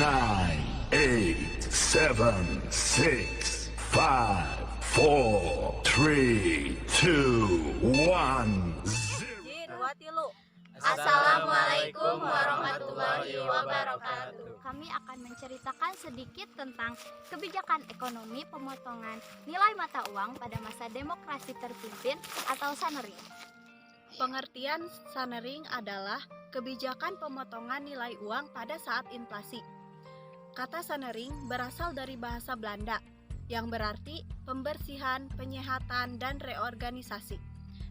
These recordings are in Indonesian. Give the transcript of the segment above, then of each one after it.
nine, eight, seven, six, five, four, three, two, one, zero. Assalamualaikum warahmatullahi wabarakatuh. Kami akan menceritakan sedikit tentang kebijakan ekonomi pemotongan nilai mata uang pada masa demokrasi terpimpin atau Sanering. Pengertian Sanering adalah kebijakan pemotongan nilai uang pada saat inflasi. Kata Sanering berasal dari bahasa Belanda yang berarti pembersihan, penyehatan, dan reorganisasi.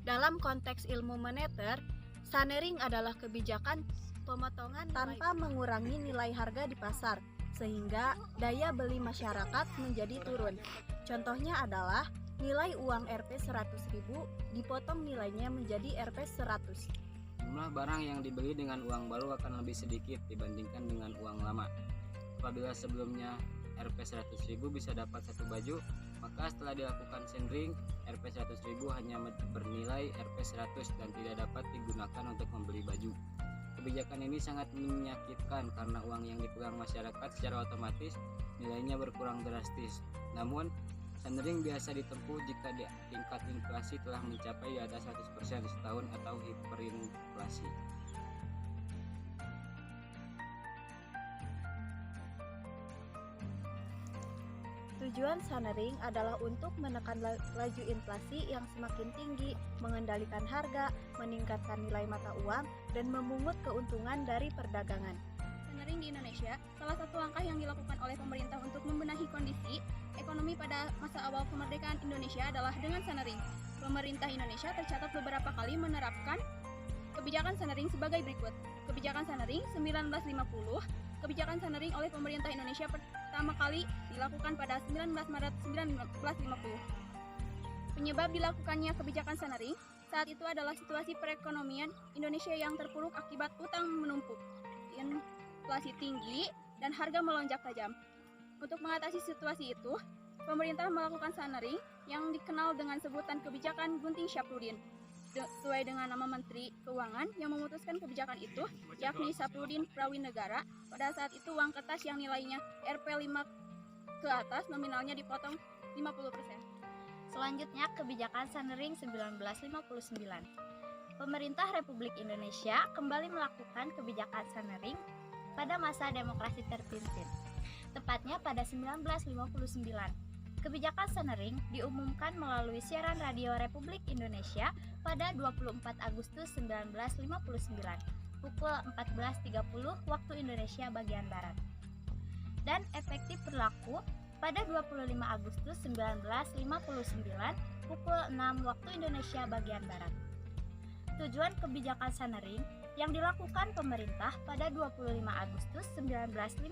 Dalam konteks ilmu moneter, Sanering adalah kebijakan pemotongan tanpa mengurangi nilai harga di pasar, sehingga daya beli masyarakat menjadi turun. Contohnya adalah nilai uang Rp100.000 dipotong nilainya menjadi Rp100. Jumlah barang yang dibeli dengan uang baru akan lebih sedikit dibandingkan dengan uang lama. Apabila sebelumnya Rp100.000 bisa dapat satu baju, maka setelah dilakukan Sanering, Rp100.000 hanya bernilai Rp100 dan tidak dapat digunakan untuk membeli baju. Kebijakan ini sangat menyakitkan karena uang yang dipegang masyarakat secara otomatis nilainya berkurang drastis. Namun, Sanering biasa ditempuh jika tingkat inflasi telah mencapai di atas 100% setahun atau hiperinflasi. Tujuan Sanering adalah untuk menekan laju inflasi yang semakin tinggi, mengendalikan harga, meningkatkan nilai mata uang, dan memungut keuntungan dari perdagangan. Sanering di Indonesia, salah satu langkah yang dilakukan oleh pemerintah untuk membenahi kondisi ekonomi pada masa awal kemerdekaan Indonesia adalah dengan Sanering. Pemerintah Indonesia tercatat beberapa kali menerapkan kebijakan Sanering sebagai berikut. Kebijakan Sanering 1950. Kebijakan Sanering oleh pemerintah Indonesia pertama kali dilakukan pada 19 Maret 1950. Penyebab dilakukannya kebijakan Sanering saat itu adalah situasi perekonomian Indonesia yang terpuruk akibat utang menumpuk, inflasi tinggi, dan harga melonjak tajam. Untuk mengatasi situasi itu, pemerintah melakukan Sanering yang dikenal dengan sebutan kebijakan Gunting Syafruddin. Sesuai dengan nama Menteri Keuangan yang memutuskan kebijakan itu, yakni Syafruddin Prawinegara. Pada saat itu uang kertas yang nilainya Rp5 ke atas nominalnya dipotong 50%. Selanjutnya, kebijakan Sanering 1959. Pemerintah Republik Indonesia kembali melakukan kebijakan Sanering pada masa demokrasi terpimpin, tepatnya pada 1959. Kebijakan Sanering diumumkan melalui siaran radio Republik Indonesia pada 24 Agustus 1959 pukul 14.30 waktu Indonesia bagian Barat dan efektif berlaku pada 25 Agustus 1959 pukul 6 waktu Indonesia bagian Barat. Tujuan kebijakan Sanering yang dilakukan pemerintah pada 25 Agustus 1959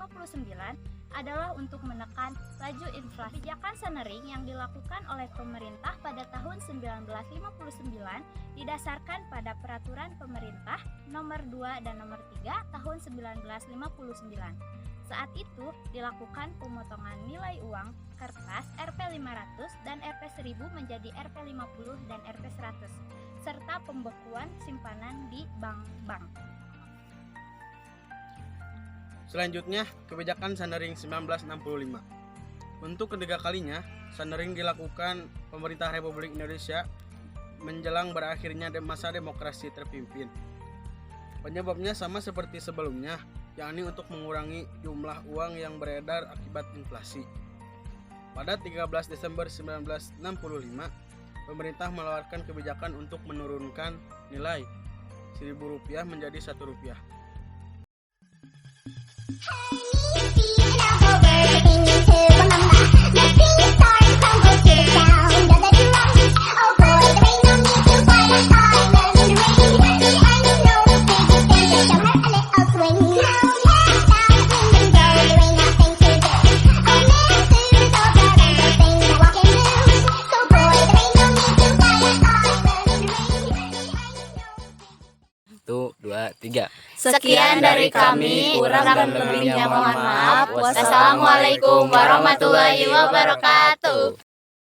adalah untuk menekan laju inflasi. Kebijakan Sanering yang dilakukan oleh pemerintah pada tahun 1959 didasarkan pada peraturan pemerintah nomor 2 dan nomor 3 tahun 1959. Saat itu dilakukan pemotongan nilai uang kertas Rp500 dan Rp1000 menjadi Rp50 dan Rp100 serta pembekuan simpanan di bank-bank. Selanjutnya, kebijakan Sanering 1965. Untuk ketiga kalinya, Sanering dilakukan pemerintah Republik Indonesia menjelang berakhirnya masa demokrasi terpimpin. Penyebabnya sama seperti sebelumnya, yakni untuk mengurangi jumlah uang yang beredar akibat inflasi. Pada 13 Desember 1965, pemerintah mengeluarkan kebijakan untuk menurunkan nilai Rp1.000 menjadi Rp1. Satu, dua, tiga. Sekian dari kami, kurang dan lebihnya mohon maaf. Wassalamualaikum warahmatullahi wabarakatuh.